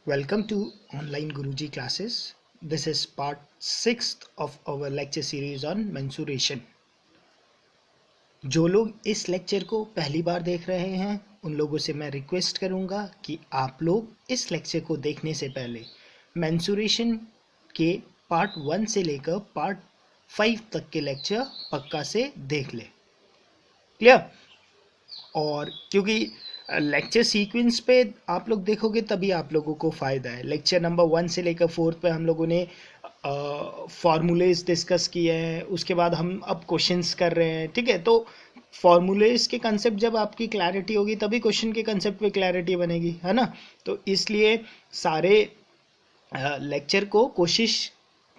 Welcome to online Guruji classes. This is part 6th of our lecture series on mensuration. जो लोग इस lecture को पहली बार देख रहे हैं उन लोगों से मैं रिक्वेस्ट करूंगा कि आप लोग इस लेक्चर को देखने से पहले mensuration के पार्ट 1 से लेकर पार्ट 5 तक के लेक्चर पक्का से देख लें. क्लियर? और क्योंकि लेक्चर सीक्वेंस पे आप लोग देखोगे तभी आप लोगों को फ़ायदा है. लेक्चर नंबर 1 से लेकर 4 पे हम लोगों ने फार्मूलेज डिस्कस किए हैं. उसके बाद हम अब क्वेश्चंस कर रहे हैं. ठीक है, तो फार्मूलेज के कंसेप्ट जब आपकी क्लैरिटी होगी तभी क्वेश्चन के कंसेप्ट पे क्लैरिटी बनेगी, है ना. तो इसलिए सारे लेक्चर को कोशिश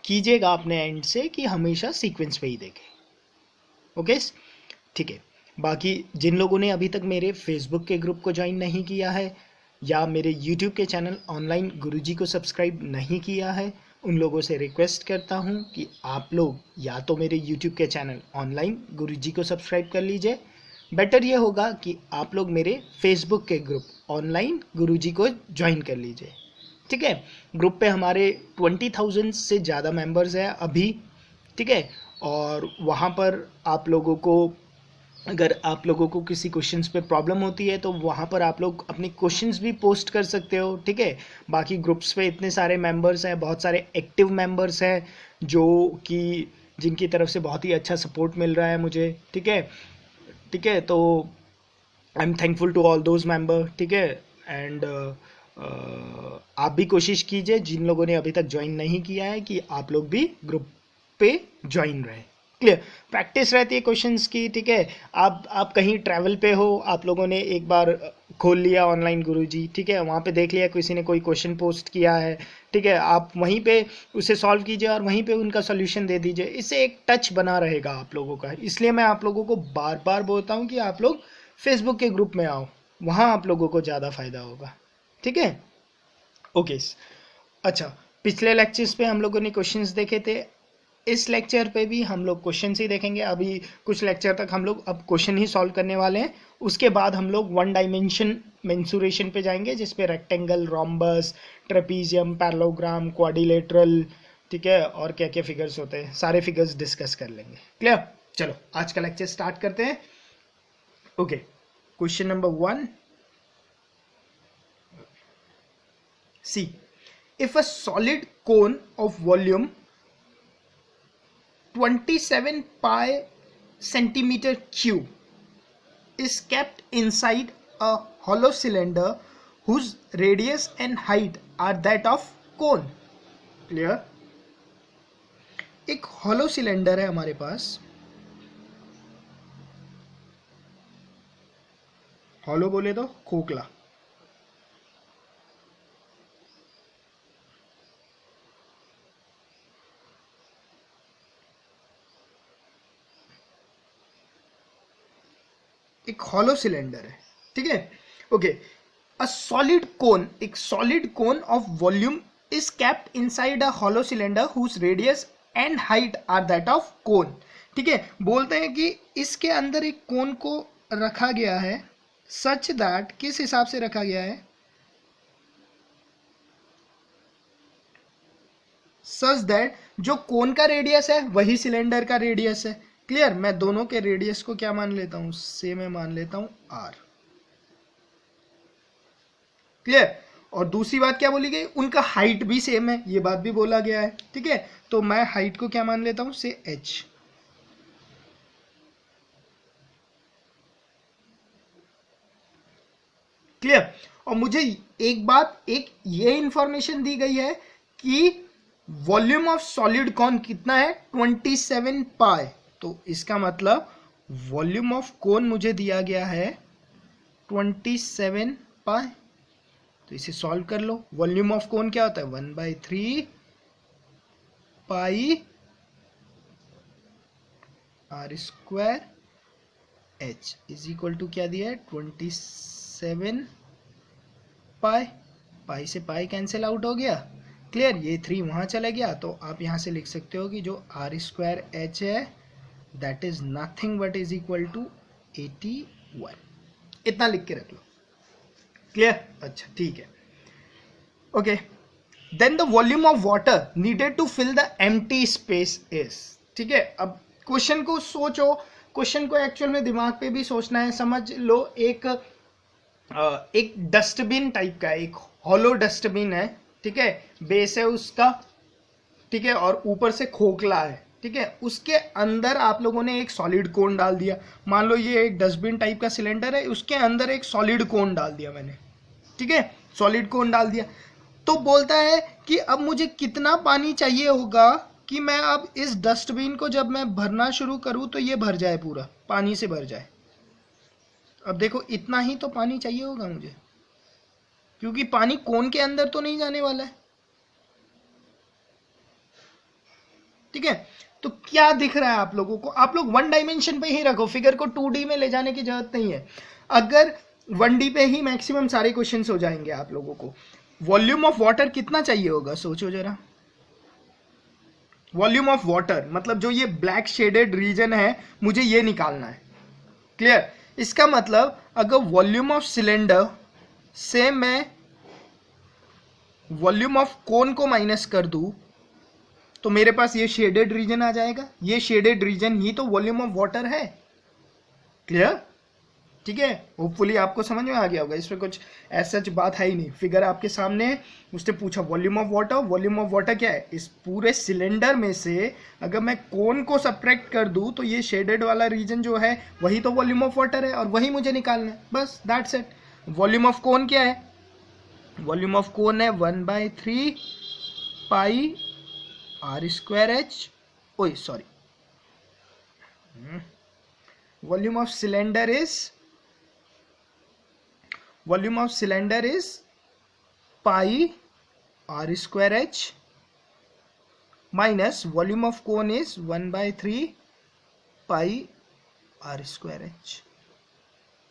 कीजिएगा अपने एंड से कि हमेशा सीक्वेंस पे ही देखें. ओके, ठीक है. बाकी जिन लोगों ने अभी तक मेरे फेसबुक के ग्रुप को ज्वाइन नहीं किया है या मेरे यूट्यूब के चैनल ऑनलाइन गुरुजी को सब्सक्राइब नहीं किया है उन लोगों से रिक्वेस्ट करता हूं कि आप लोग या तो मेरे यूट्यूब के चैनल ऑनलाइन गुरुजी को सब्सक्राइब कर लीजिए. बेटर ये होगा कि आप लोग मेरे फेसबुक के ग्रुप ऑनलाइन गुरुजी को ज्वाइन कर लीजिए. ठीक है, ग्रुप पे हमारे 20,000 से ज़्यादा मेंबर्स हैं अभी. ठीक है, और वहाँ पर आप लोगों को अगर आप लोगों को किसी क्वेश्चंस पे प्रॉब्लम होती है तो वहाँ पर आप लोग अपने क्वेश्चंस भी पोस्ट कर सकते हो. ठीक है, बाकी ग्रुप्स पे इतने सारे मेंबर्स हैं, बहुत सारे एक्टिव मेंबर्स हैं जो कि जिनकी तरफ से बहुत ही अच्छा सपोर्ट मिल रहा है मुझे. ठीक है, ठीक है, तो I am thankful to all those member. ठीक है, एंड आप भी कोशिश कीजिए जिन लोगों ने अभी तक ज्वाइन नहीं किया है कि आप लोग भी ग्रुप पे ज्वाइन रहें. क्लियर? प्रैक्टिस रहती है क्वेश्चंस की. ठीक है, आप कहीं ट्रैवल पे हो, आप लोगों ने एक बार खोल लिया ऑनलाइन गुरुजी. ठीक है, वहाँ पे देख लिया किसी ने कोई क्वेश्चन पोस्ट किया है. ठीक है, आप वहीं पे उसे सॉल्व कीजिए और वहीं पे उनका सोल्यूशन दे दीजिए. इससे एक टच बना रहेगा आप लोगों का. इसलिए मैं आप लोगों को बार बार बोलता हूँ कि आप लोग फेसबुक के ग्रुप में आओ, वहाँ आप लोगों को ज़्यादा फायदा होगा. ठीक है, ओके. अच्छा, पिछले लेक्चर्स पे हम लोगों ने क्वेश्चंस देखे थे. इस लेक्चर पे भी हम लोग क्वेश्चन ही देखेंगे. अभी कुछ लेक्चर तक हम लोग अब क्वेश्चन ही सॉल्व करने वाले हैं. उसके बाद हम लोग 1 डायमेंशन मेंसुरेशन पे जाएंगे जिसपे rectangle, rhombus, trapezium, parallelogram, quadrilateral, ठीक है, और क्या क्या फिगर्स होते हैं सारे फिगर्स डिस्कस कर लेंगे. क्लियर? चलो आज का लेक्चर स्टार्ट करते हैं. Okay, question number 1. See, if a solid cone of volume 27 pi centimeter cube is kept inside a hollow cylinder whose radius and height are that of cone. Clear? एक hollow cylinder है हमारे पास. hollow बोले तो खोखला. एक hollow cylinder है. ठीक है, ओके. अ सॉलिड कोन, एक solid cone of volume is kept inside a hollow cylinder whose radius and height are that of cone. ठीक है, बोलते हैं कि इसके अंदर एक कोन को रखा गया है सच दैट, किस हिसाब से रखा गया है, सच दैट जो कोन का रेडियस है वही सिलेंडर का रेडियस है. क्लियर? मैं दोनों के रेडियस को क्या मान लेता हूं, से मैं मान लेता हूं आर. क्लियर? और दूसरी बात क्या बोली गई, उनका हाइट भी सेम है, ये बात भी बोला गया है. ठीक है, तो मैं हाइट को क्या मान लेता हूं, से एच. क्लियर? और मुझे एक बात, एक ये इंफॉर्मेशन दी गई है कि वॉल्यूम ऑफ सॉलिड कॉन कितना है, 27 पाई. तो इसका मतलब वॉल्यूम ऑफ कोन मुझे दिया गया है 27 पाई. तो इसे सॉल्व कर लो. वॉल्यूम ऑफ कोन क्या होता है, 1/3 pi r square h is equal to क्या दिया है, 27 पाई. पाई से पाई कैंसिल आउट हो गया. क्लियर? ये 3 वहां चला गया. तो आप यहां से लिख सकते हो कि जो आर स्क्वायर एच है that is nothing but is equal to 81. इतना लिख के रख लो. क्लियर? अच्छा, ठीक है. Okay, then the volume of water needed to fill the empty space is. ठीक है, अब क्वेश्चन को सोचो, क्वेश्चन को एक्चुअल में दिमाग पे भी सोचना है। समझ लो एक डस्टबिन टाइप का, एक हॉलो डस्टबिन है, ठीक है, बेस है उसका, ठीक है, और ऊपर से खोखला है, ठीक है, उसके अंदर आप लोगों ने एक सॉलिड कोन डाल दिया। मान लो ये एक डस्टबिन टाइप का सिलेंडर है, उसके अंदर एक सॉलिड कोन डाल दिया मैंने, ठीक है, सॉलिड कोन डाल दिया। तो बोलता है कि अब मुझे कितना पानी चाहिए होगा कि मैं अब इस डस्टबिन को जब मैं भरना शुरू करूं तो ये भर जाए, पूरा पानी से भर जाए। अब देखो इतना ही तो पानी चाहिए होगा मुझे, क्योंकि पानी कोन के अंदर तो नहीं जाने वाला है। ठीक है, तो क्या दिख रहा है आप लोगों को? आप लोग वन डायमेंशन पे ही रखो, फिगर को 2D में ले जाने की जरूरत नहीं है। अगर 1D पे ही मैक्सिमम सारे क्वेश्चंस हो जाएंगे आप लोगों को। वॉल्यूम ऑफ वाटर कितना चाहिए होगा, सोचो जरा। वॉल्यूम ऑफ वाटर मतलब जो ये ब्लैक शेडेड रीजन है, मुझे ये निकालना है। क्लियर? इसका मतलब अगर वॉल्यूम ऑफ सिलेंडर से मैं वॉल्यूम ऑफ कोन को माइनस कर दूं तो मेरे पास ये शेडेड रीजन आ जाएगा। ये शेडेड रीजन ही तो वॉल्यूम ऑफ वाटर है। क्लियर? ठीक है, होपफुली आपको समझ में आ गया होगा, इसमें कुछ ऐसा बात है ही नहीं। फिगर आपके सामने है, उसने पूछा volume of water. Volume of water क्या है? इस पूरे सिलेंडर में से अगर मैं कोन को सब्ट्रैक्ट कर दूं तो ये शेडेड वाला रीजन जो है वही तो वॉल्यूम ऑफ वाटर है, और वही मुझे निकालना है, बस that's it. Volume of cone क्या है? वॉल्यूम ऑफ कोन है 1/3 पाई आर स्क्वायर एच, ओए sorry, volume of cylinder is pi r square h minus volume of cone is 1/3 pi r square h.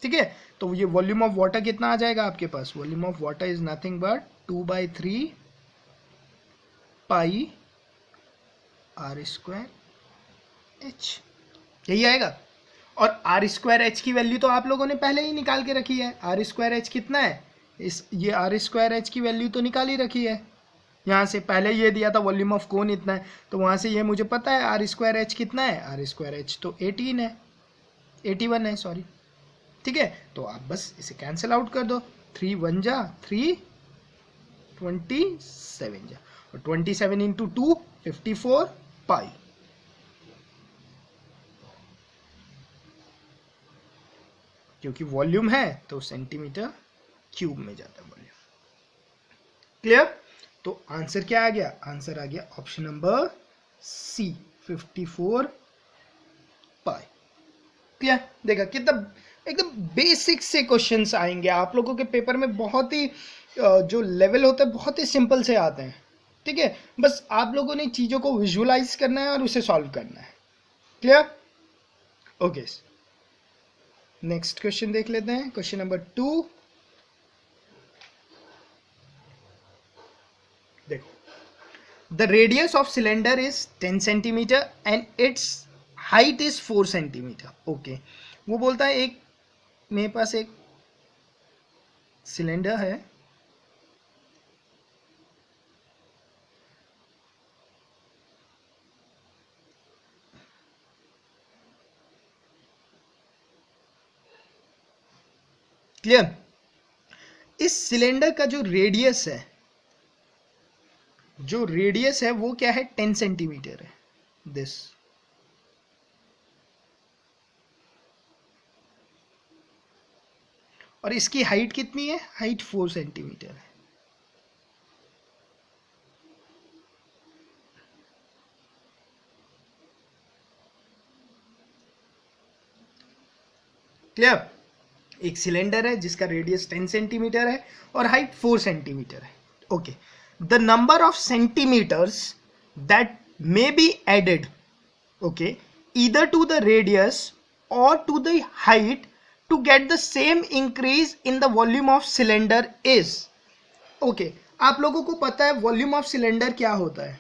ठीक है, तो ये वॉल्यूम ऑफ वाटर कितना आ जाएगा आपके पास? Volume of water is nothing but 2/3 pi r square h, यही आएगा। और आर स्क्वायर एच की वैल्यू तो आप लोगों ने पहले ही निकाल के रखी है। आर स्क्वायर एच कितना है? ये आर स्क्वायर एच की वैल्यू तो निकाल ही रखी है, यहाँ से पहले ये दिया था वॉल्यूम ऑफ कोन इतना है, तो वहाँ से ये मुझे पता है आर स्क्वायर एच कितना है। आर स्क्वायर एच तो 18 है, 81 है, सॉरी। ठीक है, तो आप बस इसे कैंसिल आउट कर दो। 3 1 जा 3, 27 जा, और 27 इंटू 2 54 पाई। क्योंकि वॉल्यूम है तो सेंटीमीटर क्यूब में जाता है वॉल्यूम। क्लियर? तो आंसर क्या आ गया? आंसर आ गया ऑप्शन नंबर सी, 54 पाई। क्लियर? देखा कितना एकदम बेसिक से क्वेश्चंस आएंगे आप लोगों के पेपर में, बहुत ही जो लेवल होता है बहुत ही सिंपल से आते हैं। ठीक है, बस आप लोगों ने चीजों को विजुअलाइज करना है और उसे सॉल्व करना है। क्लियर? ओके, नेक्स्ट क्वेश्चन देख लेते हैं, क्वेश्चन नंबर 2। देखो, the radius of cylinder is 10 centimetre and it's height is 4 centimetre. Okay, वो बोलता है एक मेरे पास एक सिलेंडर है, क्लियर? इस सिलेंडर का जो रेडियस है वो क्या है? 10 सेंटीमीटर है दिस। और इसकी हाइट कितनी है? हाइट 4 सेंटीमीटर है। क्लियर? एक सिलेंडर है जिसका रेडियस 10 सेंटीमीटर है और हाइट 4 सेंटीमीटर है। Okay, the number of centimetres that may be added, okay, either to the radius or to the height to get the same increase in the volume of cylinder is. Okay, आप लोगों को पता है volume of cylinder क्या होता है?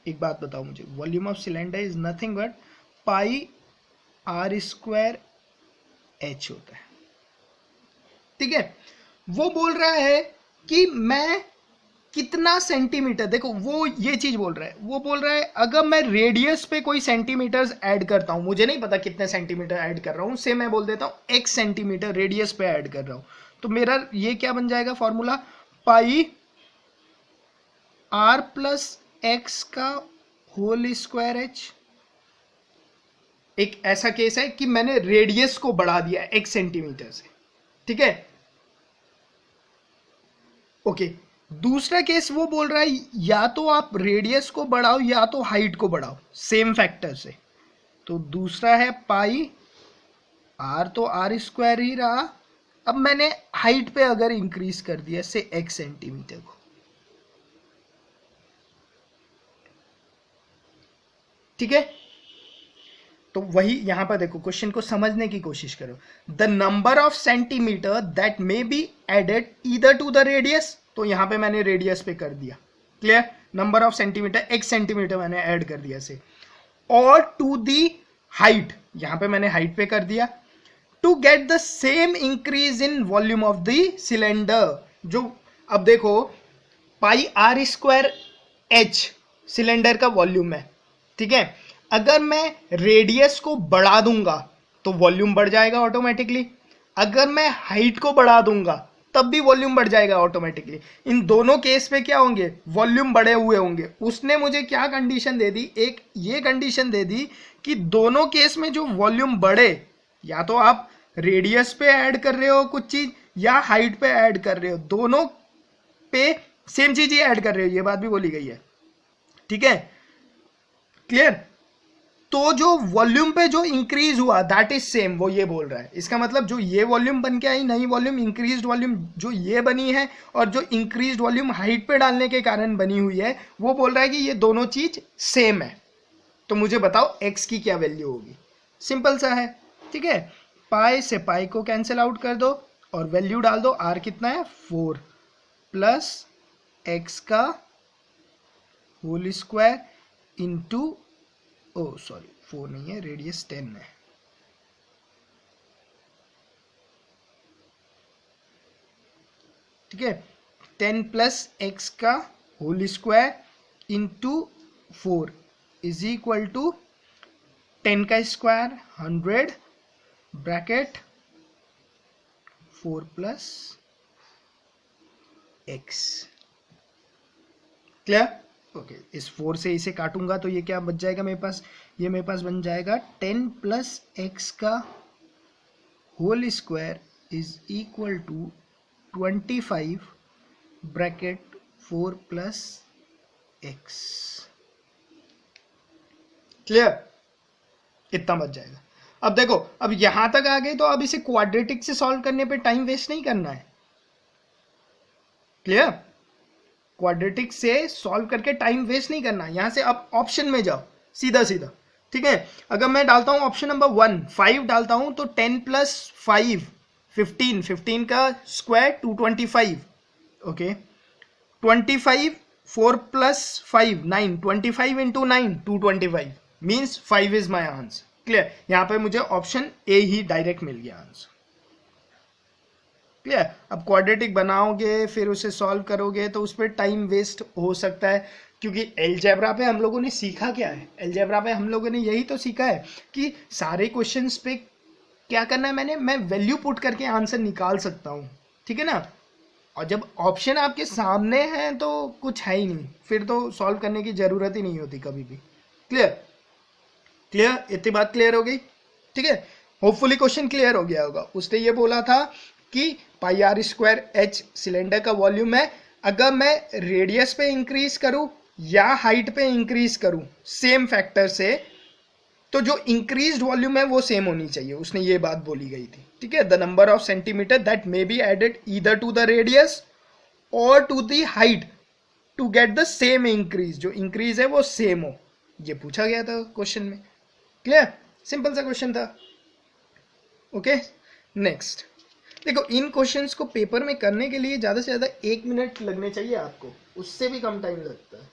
एक बात बताओ मुझे, volume of cylinder is nothing but pi r square h होता है। ठीक है, वो बोल रहा है कि मैं कितना सेंटीमीटर, देखो वो ये चीज बोल रहा है, वो बोल रहा है अगर मैं रेडियस पे कोई सेंटीमीटर्स ऐड करता हूं, मुझे नहीं पता कितने सेंटीमीटर ऐड कर रहा हूं, से मैं बोल देता हूं x सेंटीमीटर रेडियस पे ऐड कर रहा हूं, तो मेरा ये क्या बन जाएगा फॉर्मूला, पाई r प्लस एक्स का होल स्क्वायर h। एक ऐसा केस है कि मैंने रेडियस को बढ़ा दिया x सेंटीमीटर से, ठीक है, ओके। दूसरा केस वो बोल रहा है या तो आप रेडियस को बढ़ाओ या तो हाइट को बढ़ाओ सेम फैक्टर से, तो दूसरा है पाई r, तो r स्क्वायर ही रहा, अब मैंने हाइट पे अगर इंक्रीज कर दिया से x सेंटीमीटर को, ठीक है, तो वही यहां पर देखो क्वेश्चन को समझने की कोशिश करो, the number of centimetre that may be added either to the radius, तो यहां पे मैंने रेडियस पे कर दिया, clear, number of centimeter x centimeter मैंने ऐड कर दिया से, और टू दी हाइट, यहां पे मैंने हाइट पे कर दिया, to get the same increase in volume of the cylinder, जो अब देखो pi r square h cylinder का वॉल्यूम है, ठीक है, अगर मैं रेडियस को बढ़ा दूंगा तो वॉल्यूम बढ़ जाएगा ऑटोमेटिकली, अगर मैं हाइट को बढ़ा दूंगा तब भी वॉल्यूम बढ़ जाएगा ऑटोमेटिकली, इन दोनों केस पे क्या होंगे, वॉल्यूम बढ़े हुए होंगे। उसने मुझे क्या कंडीशन दे दी, एक ये कंडीशन दे दी कि दोनों केस में जो वॉल्यूम बढ़े, या तो आप रेडियस पे ऐड कर रहे हो कुछ चीज या हाइट पे ऐड कर रहे हो, दोनों पे सेम चीज ही ऐड कर रहे हो, ये बात भी बोली गई है, ठीक है, क्लियर। तो जो वॉल्यूम पे जो इंक्रीज हुआ दैट इज सेम, वो ये बोल रहा है, इसका मतलब जो ये वॉल्यूम बन के आई नई वॉल्यूम, इंक्रीज्ड वॉल्यूम जो ये बनी है और जो इंक्रीज्ड वॉल्यूम हाइट पे डालने के कारण बनी हुई है, वो बोल रहा है कि ये दोनों चीज सेम है, तो मुझे बताओ x की क्या वैल्यू होगी, सिंपल सा है, ठीक है, पाई से पाई को कैंसिल आउट कर दो और वैल्यू डाल दो, r कितना है 4 प्लस x का whole square into, oh sorry 4 नहीं है, रेडियस 10 है, ठीक है, 10 प्लस एक्स का whole square into 4 is equal to 10 का स्क्वायर 100 bracket 4 plus x, clear, okay. इस 4 से इसे काटूंगा तो ये क्या बच जाएगा मेरे पास, ये मेरे पास बन जाएगा 10 प्लस एक्स का whole square is equal to 25 bracket 4 plus x, clear, इतना बच जाएगा। अब देखो, अब यहां तक आ गए तो अब इसे क्वाड्रेटिक से सॉल्व करने पे टाइम वेस्ट नहीं करना है, क्लियर, क्वाड्रेटिक से सॉल्व करके टाइम वेस्ट नहीं करना, यहां से अब ऑप्शन में जाओ सीधा सीधा, ठीक है, अगर मैं डालता हूं ऑप्शन नंबर 1 5 डालता हूं तो 10 प्लस 5 15, 15 का square 225, okay, 25 4 plus 5 9, 25 into 9 225 means 5 is my answer, clear, यहां पे मुझे ऑप्शन ए ही डायरेक्ट मिल गया आंसर, क्लियर। अब क्वाड्रेटिक बनाओगे फिर उसे सॉल्व करोगे तो उस पर टाइम वेस्ट हो सकता है, क्योंकि अलजेब्रा पे हम लोगों ने सीखा क्या है, अलजेब्रा पे हम लोगों ने यही तो सीखा है कि सारे क्वेश्चंस पे क्या करना है, मैं वैल्यू पुट करके आंसर निकाल सकता हूँ, ठीक है ना, और जब ऑप्शन आपके सामने हैं तो कुछ है ही नहीं, फिर तो सॉल्व करने की जरूरत ही नहीं होती कभी भी, क्लियर, क्लियर, इतनी बात क्लियर हो गई, ठीक है, होपफुली क्वेश्चन क्लियर हो गया होगा। उसने ये बोला था कि पाई आर स्क्वायर एच सिलेंडर का वॉल्यूम है, अगर मैं रेडियस पे इंक्रीज करूं या हाइट पे इंक्रीज करूं सेम फैक्टर से, तो जो इंक्रीज्ड वॉल्यूम है वो सेम होनी चाहिए, उसने ये बात बोली गई थी, ठीक है, the number of centimetre that may be added either to the radius or to the height to get the same increase, जो इंक्रीज है वो सेम हो, ये पूछा गया था क्वेश्चन में, क्लियर, सिंपल सा क्वेश्चन था, ओके। नेक्स्ट देखो, इन क्वेश्चंस को पेपर में करने के लिए ज़्यादा से ज़्यादा 1 मिनट लगने चाहिए आपको, उससे भी कम टाइम लगता है,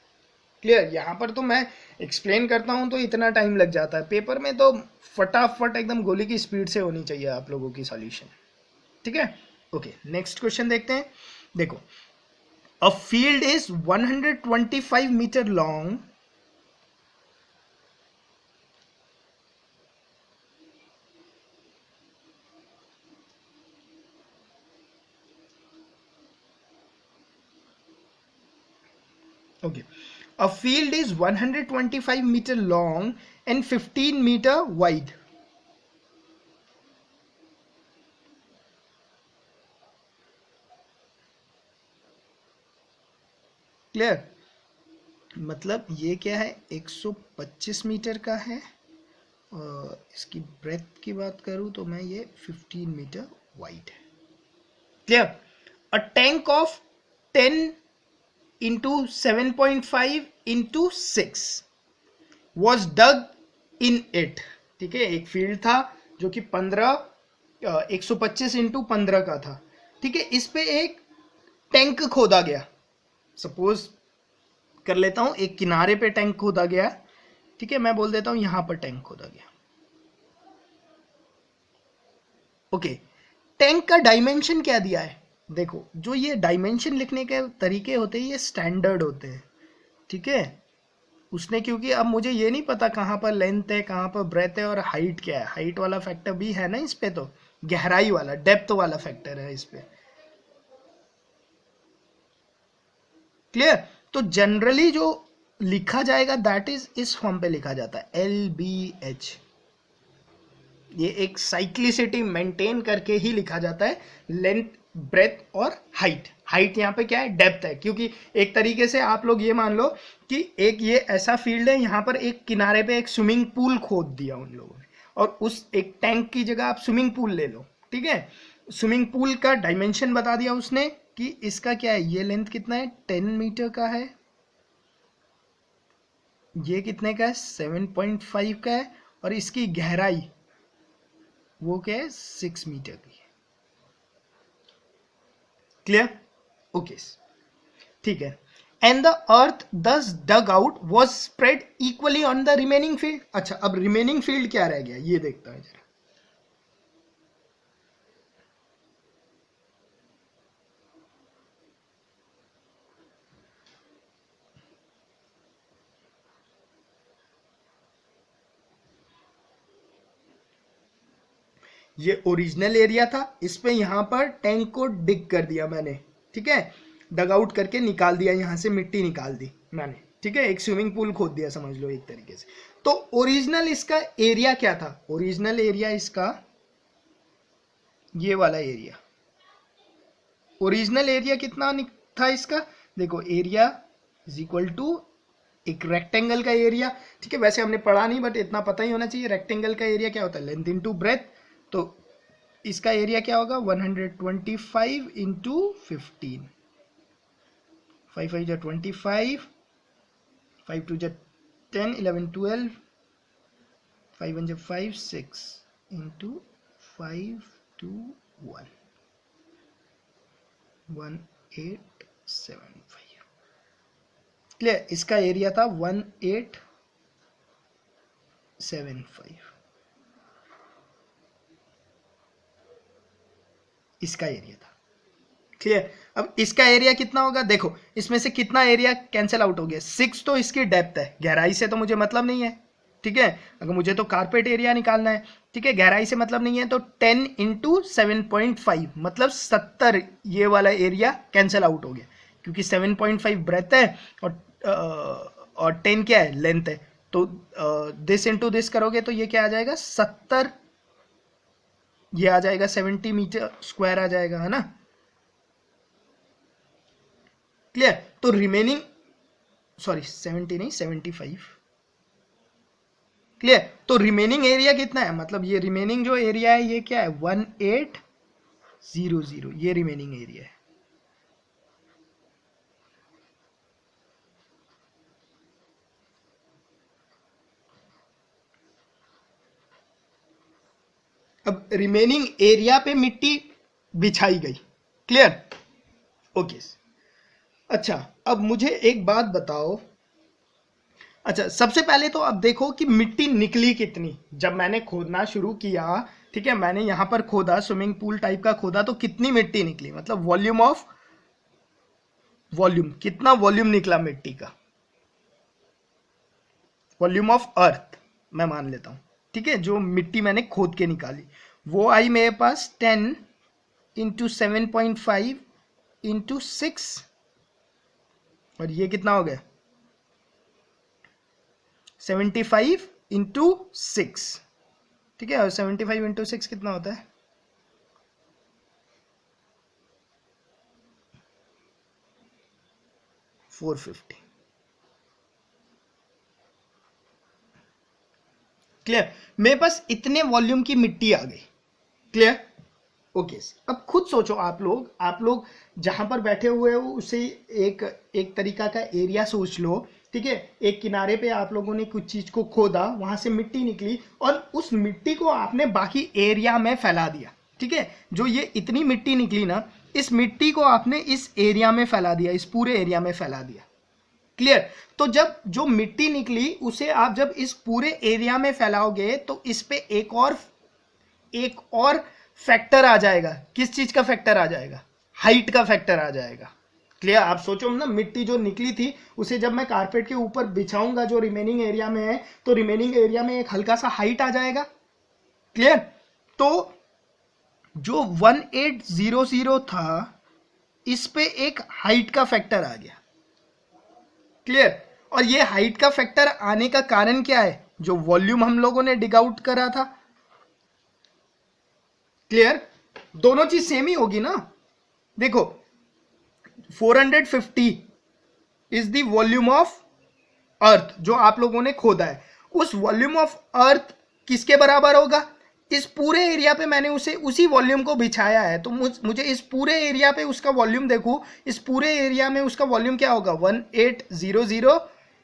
क्लियर, यहाँ पर तो मैं एक्सप्लेन करता हूँ तो इतना टाइम लग जाता है, पेपर में तो फटाफट एकदम गोली की स्पीड से होनी चाहिए आप लोगों की सॉल्यूशन, ठीक है, ओके। नेक्स्ट क्वेश्चन देखते हैं, देखो A field is 125 meter long okay. A field is 125 meter long and 15 meter wide. Clear? मतलब ये क्या है, 125 मीटर का है और इसकी ब्रेथ की बात करूं तो मैं ये 15 मीटर वाइड है. Clear? A tank of 10 into 7.5 into 6 was dug in it. ठीक है, एक फील्ड था जो कि 125 इंटू 15 का था. ठीक है, इस पे एक टैंक खोदा गया. सपोज कर लेता हूं एक किनारे पे टैंक खोदा गया. ठीक है, मैं बोल देता हूं यहां पर टैंक खोदा गया. ओके, टैंक का डायमेंशन क्या दिया है? देखो, जो ये डायमेंशन लिखने के तरीके होते हैं ये स्टैंडर्ड होते हैं. ठीक है, उसने क्योंकि अब मुझे ये नहीं पता कहाँ पर लेंथ है, कहाँ पर ब्रेथ है और हाइट क्या है. हाइट वाला फैक्टर भी है ना इस पे, तो गहराई वाला, डेप्थ वाला फैक्टर है इस पे. क्लियर? तो जनरली जो लिखा जाएगा दैट इज इस फॉर्म पे लिखा जाता है, LBH. ये एक साइक्लिसिटी मेंटेन करके ही लिखा जाता है. लेंथ, ब्रेथ और हाइट. हाइट यहाँ पे क्या है, डेप्थ है. क्योंकि एक तरीके से आप लोग ये मान लो कि एक ये ऐसा फील्ड है, यहाँ पर एक किनारे पे एक स्विमिंग पूल खोद दिया उन लोगों ने और उस एक टैंक की जगह आप स्विमिंग पूल ले लो. ठीक है, स्विमिंग पूल का डायमेंशन बता दिया उसने कि इसका क्या है, ये लेंथ कितना है, 10 मीटर का है, ये कितने का है, 7.5 का है और इसकी गहराई वो क्या है, 6 मीटर की है. क्लियर? ओके, ठीक है. And the earth thus dug out was spread equally on the remaining field. अच्छा, अब रिमेनिंग फील्ड क्या रह गया ये देखता है जरा. ये ओरिजिनल एरिया था, इस पे यहां पर टैंक को डिग कर दिया मैंने. ठीक है, डग आउट करके निकाल दिया, यहां से मिट्टी निकाल दी मैंने. ठीक है, एक स्विमिंग पूल खोद दिया समझ लो एक तरीके से. तो ओरिजिनल इसका एरिया क्या था? ओरिजिनल एरिया इसका ये वाला एरिया. ओरिजिनल एरिया कितना था इसका? देखो, एरिया इज इक्वल टू एक रेक्टेंगल का एरिया. ठीक है, वैसे हमने पढ़ा नहीं बट इतना पता ही होना चाहिए. रेक्टेंगल का एरिया क्या होता है, लेंथ इंटू ब्रेथ. तो इसका एरिया क्या होगा, 125 इंटू 15. 5 5 25, 5 2 10, 11 12, 5 1 5 6 इंटू 5 2 1, 1875. क्लियर? इसका एरिया था 1875. इसका एरिया था. क्लियर? अब इसका एरिया कितना होगा? देखो, इसमें से कितना एरिया कैंसिल आउट हो गया, 6 तो इसकी डेप्थ है, गहराई से तो मुझे मतलब नहीं है. ठीक है, अगर मुझे तो कारपेट एरिया निकालना है. ठीक है, गहराई से मतलब नहीं है, तो 10 इंटू 7.5 मतलब 70 ये वाला एरिया कैंसिल आउट हो गया. क्योंकि 7.5 ब्रेथ है और 10 क्या है, लेंथ है. तो दिस इंटू दिस करोगे तो ये क्या आ जाएगा, 70. ये आ जाएगा 70 मीटर स्क्वायर आ जाएगा, है ना. क्लियर? तो रिमेनिंग, सॉरी 70 नहीं 75. क्लियर? तो रिमेनिंग एरिया कितना है, मतलब ये रिमेनिंग जो एरिया है ये क्या है, 1800. ये रिमेनिंग एरिया है. अब रिमेनिंग एरिया पे मिट्टी बिछाई गई. क्लियर? ओके. अच्छा, अब मुझे एक बात बताओ. अच्छा, सबसे पहले तो अब देखो कि मिट्टी निकली कितनी. जब मैंने खोदना शुरू किया, ठीक है, मैंने यहां पर खोदा, स्विमिंग पूल टाइप का खोदा, तो कितनी मिट्टी निकली, मतलब वॉल्यूम ऑफ वॉल्यूम, कितना वॉल्यूम निकला मिट्टी का, वॉल्यूम ऑफ अर्थ मैं मान लेता हूं, ठीक है, जो मिट्टी मैंने खोद के निकाली वो आई मेरे पास 10 इंटू 7.5 इंटू 6, और ये कितना हो गया 75 इंटू 6, ठीक है, और 75 इंटू 6 कितना होता है 450। क्लियर, मेरे पास इतने वॉल्यूम की मिट्टी आ गई। Clear, okay. अब खुद सोचो आप लोग जहां पर बैठे हुए हो उसे एक तरीका का एरिया सोच लो, ठीक है। एक किनारे पे आप लोगों ने कुछ चीज को खोदा, वहां से मिट्टी निकली और उस मिट्टी को आपने बाकी एरिया में फैला दिया, ठीक है। जो ये इतनी मिट्टी निकली ना, इस मिट्टी को आपने इस एरिया में फैला दिया, इस पूरे एरिया में फैला दिया। क्लियर, तो जब जो मिट्टी निकली उसे आप जब इस पूरे एरिया में फैलाओगे तो इस पे एक और फैक्टर आ जाएगा। किस चीज का फैक्टर आ जाएगा, हाइट का फैक्टर आ जाएगा। क्लियर, आप सोचो ना, मिट्टी जो निकली थी उसे जब मैं कारपेट के ऊपर बिछाऊंगा जो रिमेनिंग एरिया में है, तो रिमेनिंग एरिया में एक हल्का सा हाइट आ जाएगा। क्लियर, तो जो 1800 था इस पे एक हाइट का फैक्टर आ गया। क्लियर, और ये हाइट का फैक्टर आने का कारण क्या है, जो वॉल्यूम हम लोगों ने डिग आउट करा था। क्लियर, दोनों चीज सेम ही होगी ना। देखो 450 is the volume of earth जो आप लोगों ने खोदा है। उस वॉल्यूम ऑफ अर्थ किसके बराबर होगा, इस पूरे एरिया पे मैंने उसी वॉल्यूम को बिछाया है, तो मुझे इस पूरे एरिया पे उसका वॉल्यूम देखूं, इस पूरे एरिया में उसका वॉल्यूम क्या होगा 1800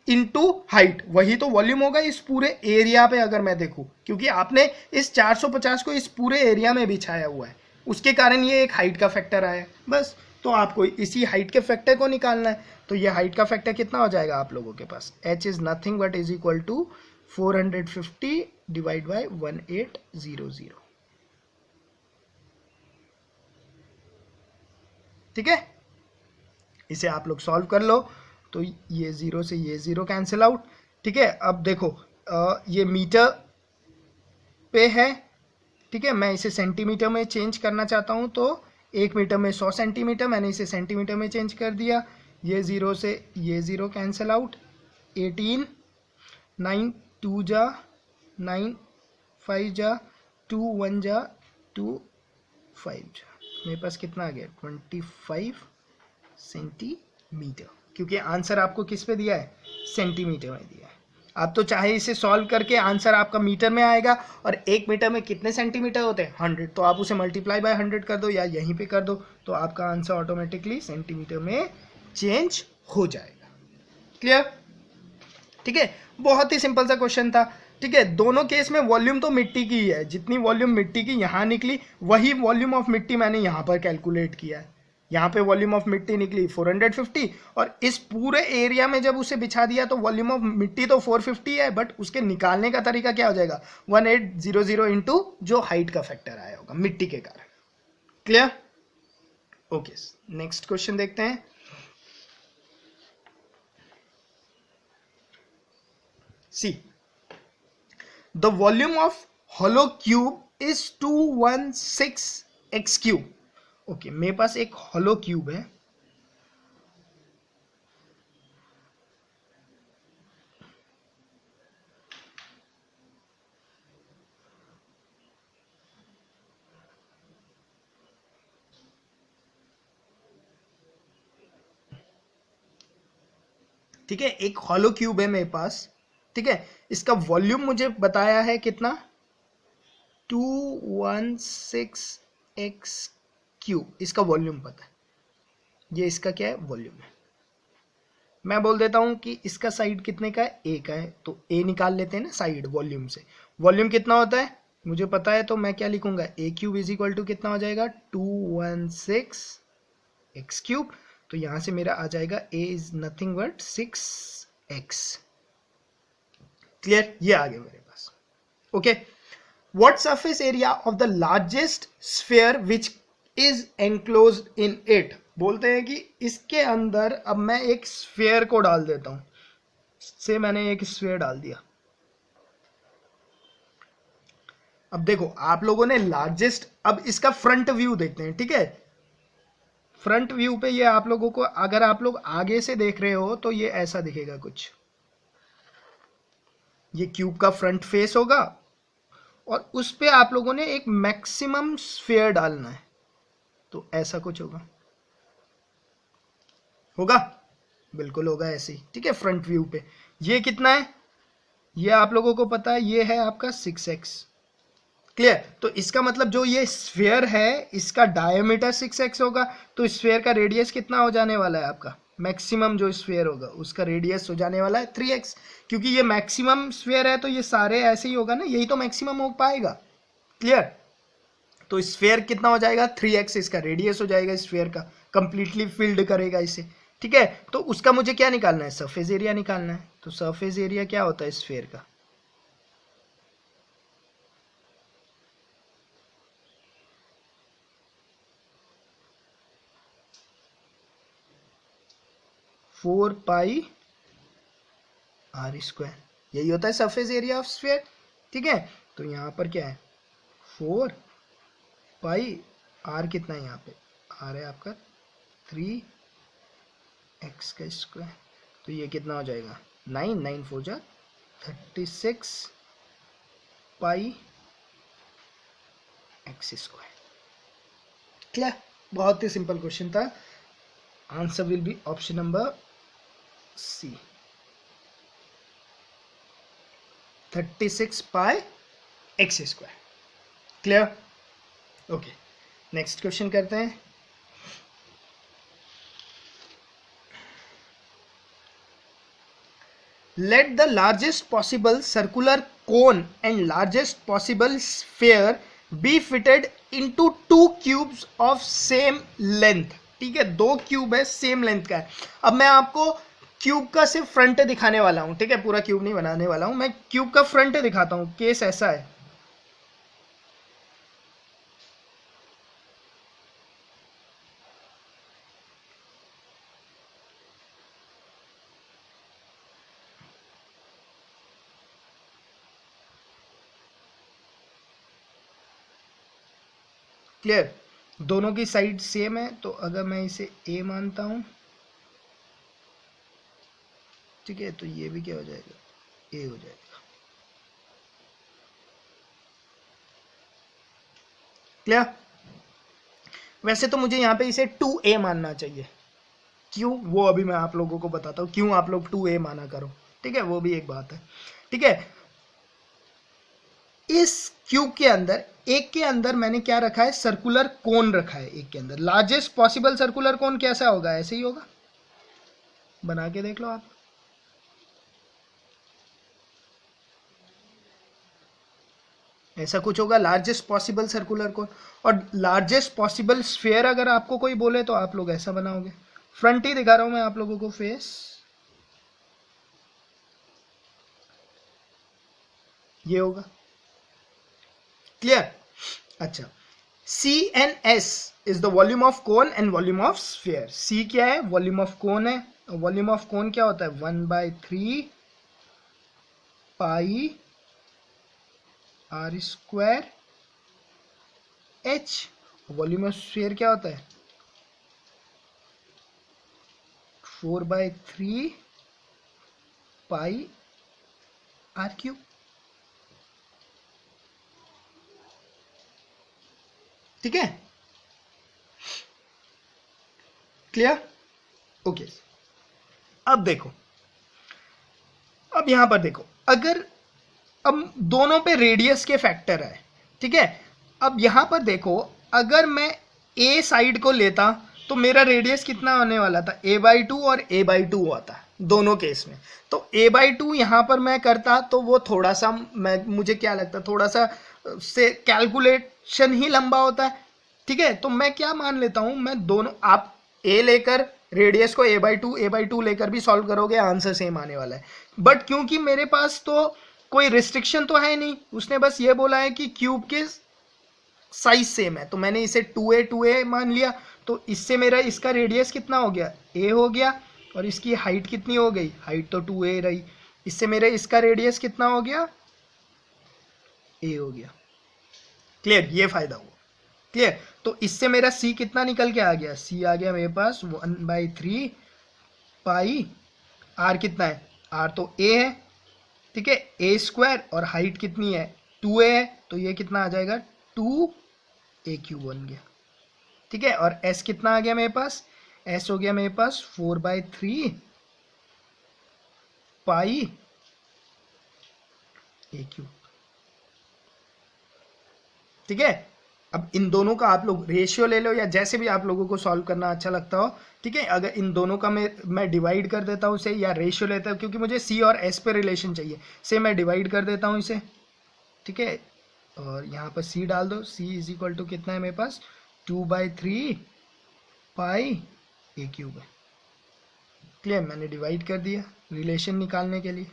इंटू हाइट, वही तो वॉल्यूम होगा इस पूरे एरिया पे अगर मैं देखूं, क्योंकि आपने इस 450 को इस पूरे एरिया में बिछाया हुआ है, उसके कारण ये एक हाइट का फैक्टर आया। बस, तो आपको इसी हाइट के फैक्टर को निकालना है। तो ये हाइट का फैक्टर कितना हो जाएगा आप लोगों के पास, h is nothing but is equal to 450 divide by 1800। ठीक है, इसे आप लोग सॉल्व कर लो, तो ये 0 से ये 0 कैंसिल आउट। ठीक है, अब देखो ये मीटर पे है, ठीक है, मैं इसे सेंटीमीटर में चेंज करना चाहता हूं, तो 1 मीटर में 100 सेंटीमीटर, मैंने इसे सेंटीमीटर में चेंज कर दिया। ये 0 से ये 0 कैंसिल आउट, 18 9 2 जा 9 5 जा 2 1 जा 2 5 जा, मेरे पास कितना आ गया 25 सेंटीमीटर, क्योंकि आंसर आपको किस पे दिया है, सेंटीमीटर में दिया है। आप तो चाहे इसे सॉल्व करके आंसर आपका मीटर में आएगा, और 1 मीटर में कितने सेंटीमीटर होते हैं 100, तो आप उसे मल्टीप्लाई बाय 100 कर दो या यहीं पे कर दो, तो आपका आंसर ऑटोमेटिकली सेंटीमीटर में चेंज हो जाएगा। क्लियर, ठीक है, बहुत ही सिंपल सा क्वेश्चन था। ठीक है, दोनों केस में वॉल्यूम तो मिट्टी की ही है, जितनी वॉल्यूम मिट्टी की यहाँ निकली वही वॉल्यूम ऑफ मिट्टी मैंने यहाँ पर कैलकुलेट किया है। यहाँ पे वॉल्यूम ऑफ मिट्टी निकली 450, और इस पूरे एरिया में जब उसे बिछा दिया तो वॉल्यूम ऑफ मिट्टी तो 450 है, बट उसके निकालने का तरीका क्या हो जाएगा 1800 इंटू जो हाइट का फैक्टर आया होगा मिट्टी के कारण। क्लियर, ओके, नेक्स्ट क्वेश्चन देखते हैं। See, the volume of hollow cube is 216 x cube. Okay, मेरे पास एक hollow cube है, ठीक है, एक hollow cube है मेरे पास, ठीक है, इसका वॉल्यूम मुझे बताया है कितना 216 x क्यूब, इसका वॉल्यूम पता है, ये इसका क्या है वॉल्यूम है। मैं बोल देता हूं कि इसका साइड कितने का है, a का है, तो a निकाल लेते हैं ना साइड वॉल्यूम से। वॉल्यूम कितना होता है मुझे पता है, तो मैं क्या लिखूंगा a cube is equal to कितना हो जाएगा 216 x क्यूब, तो यहां से मेरा आ जाएगा a is nothing but 6x। Clear, ये आ गया मेरे पास। Okay, what surface area of the largest sphere which is enclosed in it. बोलते हैं कि इसके अंदर अब मैं एक स्फीयर को डाल देता हूं, से मैंने एक स्फीयर डाल दिया। अब देखो आप लोगों ने लार्जेस्ट, अब इसका फ्रंट व्यू देखते हैं, ठीक है। फ्रंट व्यू पे ये आप लोगों को, अगर आप लोग आगे से देख रहे हो तो ये ऐसा दिखेगा कुछ, ये क्यूब का फ्रंट फेस होगा और उस पे आप लोगों ने एक मैक्सिमम स्फीयर डालना है, तो ऐसा कुछ होगा, होगा बिल्कुल होगा ऐसे ही, ठीक है। फ्रंट व्यू पे ये कितना है, ये आप लोगों को पता है, ये है आपका 6x, क्लियर। तो इसका मतलब जो ये स्फीयर है इसका डायमीटर 6x होगा, तो स्फीयर का रेडियस कितना हो जाने वाला है आपका, मैक्सिमम जो स्फीयर होगा उसका रेडियस हो जाने वाला है 3x, क्योंकि ये मैक्सिमम स्फीयर है तो ये सारे ऐसे ही होगा ना, यही तो मैक्सिमम हो पाएगा, क्लियर। तो स्फीयर कितना हो जाएगा 3x, इसका रेडियस हो जाएगा स्फीयर का, कंप्लीटली फिल्ड करेगा इसे, ठीक है। तो उसका मुझे क्या निकालना है, सरफेस एरिया निकालना है। तो सरफेस एरिया क्या होता है स्फीयर का, फोर पाई आर स्क्वायर, यही होता है सरफेस एरिया ऑफ स्फीयर, ठीक है। तो यहाँ पर क्या है 4 पाई आर, कितना है यहाँ पे आर है आपका 3x का स्क्वायर, तो ये कितना हो जाएगा 9, 9 4 जा 36 पाई x स्क्वायर, क्लियर। बहुत ही सिंपल क्वेश्चन था। Answer will be option number C, 36 pi x square, clear. Okay, next question करते हैं। Let the largest possible circular cone and largest possible sphere be fitted into two cubes of same length, ठीक है। दो cube है same length का है। अब मैं आपको क्यूब का सिर्फ फ्रंट दिखाने वाला हूं, ठीक है, पूरा क्यूब नहीं बनाने वाला हूं, मैं क्यूब का फ्रंट दिखाता हूं। केस ऐसा है, क्लियर। दोनों की साइड सेम है, तो अगर मैं इसे ए मानता हूं, ठीक है, तो ये भी क्या हो जाएगा ए हो जाएगा, क्लियर। वैसे तो मुझे यहाँ पे इसे 2a मानना चाहिए, क्यों वो अभी मैं आप लोगों को बताता हूँ क्यों आप लोग 2a माना करो, ठीक है, वो भी एक बात है, ठीक है। इस क्यूब के अंदर, एक के अंदर मैंने क्या रखा है, सर्कुलर कोन रखा है एक के अंदर। लार्जेस्ट पॉसिबल सर्कुलर कोन कैसा होगा, ऐसे ही होगा, बना के देख लो आप। ऐसा कुछ होगा लार्जेस्ट पॉसिबल सर्कुलर कोन। और लार्जेस्ट पॉसिबल स्फीयर अगर आपको कोई बोले तो आप लोग ऐसा बनाओगे। फ्रंट ही दिखा रहा हूं मैं आप लोगों को, फेस ये होगा, क्लियर। अच्छा, CNS is the volume of cone and volume of sphere. C क्या है, वॉल्यूम ऑफ कोन है, और वॉल्यूम ऑफ कोन क्या होता है 1/3 pi r square h। Volume of sphere क्या होता है 4/3 पाई आर क्यूब, ठीक है, क्लियर। ओके, अब देखो, अब यहां पर देखो, अगर अब दोनों पे रेडियस के फैक्टर है, ठीक है। अब यहां पर देखो, अगर मैं ए साइड को लेता तो मेरा रेडियस कितना होने वाला था, a/2 और a/2 होता दोनों केस में। तो a/2 यहां पर मैं करता तो वो थोड़ा सा, मुझे क्या लगता, थोड़ा सा से कैलकुलेशन ही लंबा होता है, ठीक है। तो मैं क्या मान लेता हूं, मैं दोनों, आप a लेकर रेडियस को a/2 लेकर भी सॉल्व करोगे, आंसर सेम आने वाला है। बट क्योंकि मेरे पास तो कोई रिस्ट्रिक्शन तो है नहीं, उसने बस ये बोला है कि क्यूब के साइज सेम है, तो मैंने इसे 2a मान लिया। तो इससे मेरा इसका रेडियस कितना हो गया, a हो गया, और इसकी हाइट कितनी हो गई, हाइट तो 2a रही, इससे मेरे इसका रेडियस कितना हो गया, a हो गया। क्लियर, ये फायदा हुआ। क्लियर, तो इससे मेरा c कितना निकल के आ गया, c आ गया मेरे पास 1/3 पाई, r कितना है, r तो a है, ठीक है, a स्क्वायर, और हाइट कितनी है 2a है, तो ये कितना आ जाएगा 2a³ बन गया। ठीक है, और s कितना आ गया मेरे पास, s हो गया मेरे पास 4/3 पाई a³। ठीक है, अब इन दोनों का आप लोग रेशियो ले लो या जैसे भी आप लोगों को सॉल्व करना अच्छा लगता हो। ठीक है, अगर इन दोनों का मैं डिवाइड कर देता हूँ इसे, या रेशियो लेता हूँ, क्योंकि मुझे c और s पे रिलेशन चाहिए, से मैं डिवाइड कर देता हूँ इसे। ठीक है, और यहाँ पर c डाल दो, c इज इक्वल टू कितना है मेरे पास 2/3 पाई a³ है। क्लियर, मैंने डिवाइड कर दिया रिलेशन निकालने के लिए।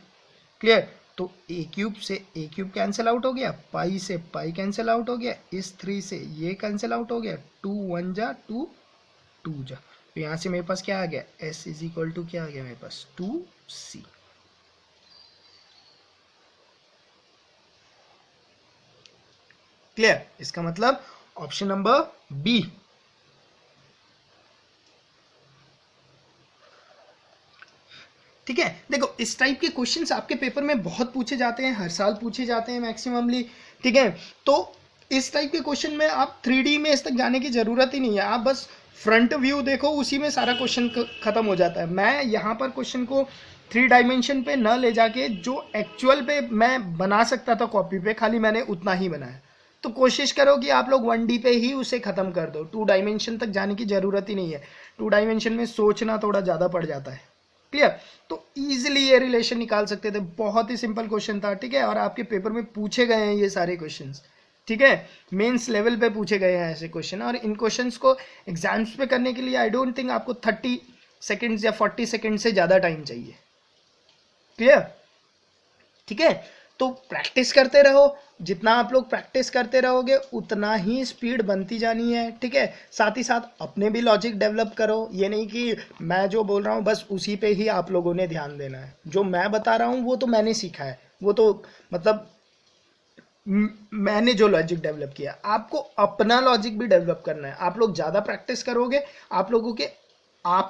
क्लियर, तो a³ से a³ कैंसिल आउट हो गया, पाई से पाई कैंसिल आउट हो गया, इस 3 से ये कैंसिल आउट हो गया, 2 1 जा 2 2 जा, तो यहाँ से मेरे पास क्या आ गया, s इज इक्वल टू क्या आ गया मेरे पास 2c। क्लियर, इसका मतलब ऑप्शन नंबर बी। ठीक है, देखो इस टाइप के क्वेश्चंस आपके पेपर में बहुत पूछे जाते हैं, हर साल पूछे जाते हैं मैक्सिममली। ठीक है, तो इस टाइप के क्वेश्चन में आप 3D में इस तक जाने की जरूरत ही नहीं है, आप बस फ्रंट व्यू देखो, उसी में सारा क्वेश्चन खत्म हो जाता है। मैं यहाँ पर क्वेश्चन को 3 डायमेंशन पे न ले जाके जो एक्चुअल पे मैं बना सकता था कॉपी पे, खाली मैंने उतना ही बनाया। तो कोशिश करो कि आप लोग 1D पे ही उसे खत्म कर दो, 2 डायमेंशन तक जाने की जरूरत ही नहीं है। 2 डायमेंशन में सोचना थोड़ा ज़्यादा पड़ जाता है। क्लियर, तो इजीली ये रिलेशन निकाल सकते थे, बहुत ही सिंपल क्वेश्चन था। ठीक है, और आपके पेपर में पूछे गए हैं ये सारे क्वेश्चंस। ठीक है, मेंस लेवल पे पूछे गए हैं ऐसे क्वेश्चन, और इन क्वेश्चंस को एग्जाम्स पे करने के लिए आई डोंट थिंक आपको 30 सेकेंड्स या 40 सेकेंड से ज़्यादा टाइम चाहिए। क्लियर, ठीक है, तो प्रैक्टिस करते रहो, जितना आप लोग प्रैक्टिस करते रहोगे उतना ही स्पीड बनती जानी है। ठीक है, साथ ही साथ अपने भी लॉजिक डेवलप करो, ये नहीं कि मैं जो बोल रहा हूँ बस उसी पे ही आप लोगों ने ध्यान देना है। जो मैं बता रहा हूँ वो तो मैंने सीखा है, वो तो मतलब मैंने जो लॉजिक डेवलप किया, आपको अपना लॉजिक भी डेवलप करना है। आप लोग ज़्यादा प्रैक्टिस करोगे, आप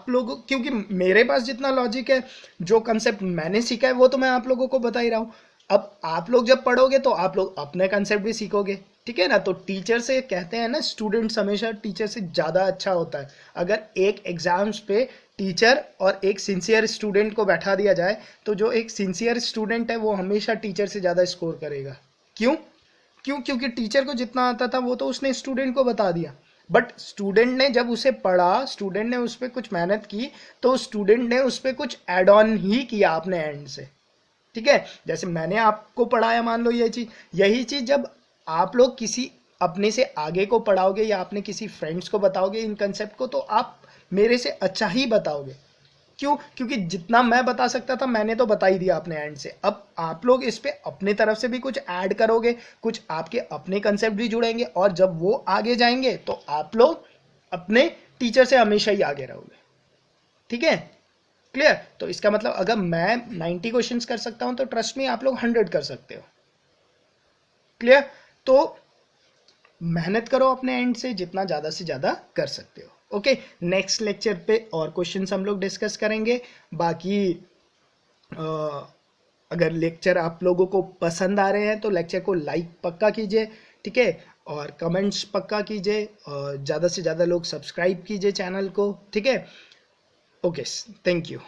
लोग क्योंकि मेरे पास जितना लॉजिक है, जो कंसेप्ट मैंने सीखा है वो तो मैं आप लोगों को बता ही रहा हूँ। अब आप लोग जब पढ़ोगे तो आप लोग अपने कंसेप्ट भी सीखोगे। ठीक है ना, तो टीचर से कहते हैं ना, स्टूडेंट्स हमेशा टीचर से ज़्यादा अच्छा होता है। अगर एक एग्जाम्स पे टीचर और एक सिंसियर स्टूडेंट को बैठा दिया जाए, तो जो एक सिंसियर स्टूडेंट है वो हमेशा टीचर से ज़्यादा स्कोर करेगा। क्योंकि टीचर को जितना आता था वो तो उसने स्टूडेंट को बता दिया, बट स्टूडेंट ने जब उसे पढ़ा, स्टूडेंट ने उस पर कुछ मेहनत की, तो स्टूडेंट ने उस पर कुछ एड ऑन ही किया अपने एंड से। ठीक है, जैसे मैंने आपको पढ़ाया, मान लो ये चीज़, यही चीज़ जब आप लोग किसी अपने से आगे को पढ़ाओगे या अपने किसी फ्रेंड्स को बताओगे इन कंसेप्ट को, तो आप मेरे से अच्छा ही बताओगे। क्योंकि जितना मैं बता सकता था मैंने तो बता ही दिया अपने एंड से। अब आप लोग इस पे अपने तरफ से भी कुछ ऐड करोगे, कुछ आपके अपने कंसेप्ट भी जुड़ेंगे, और जब वो आगे जाएंगे तो आप लोग अपने टीचर से हमेशा ही आगे रहोगे। ठीक है, क्लियर, तो इसका मतलब अगर मैं 90 क्वेश्चंस कर सकता हूं तो ट्रस्ट में आप लोग 100 कर सकते हो। क्लियर, तो मेहनत करो अपने एंड से, जितना ज़्यादा से ज़्यादा कर सकते हो। ओके, नेक्स्ट लेक्चर पे और क्वेश्चंस हम लोग डिस्कस करेंगे। बाकी अगर लेक्चर आप लोगों को पसंद आ रहे हैं तो लेक्चर को लाइक पक्का कीजिए। ठीक है, और कमेंट्स पक्का कीजिए, और ज़्यादा से ज़्यादा लोग सब्सक्राइब कीजिए चैनल को। ठीक है, ओके, थैंक यू।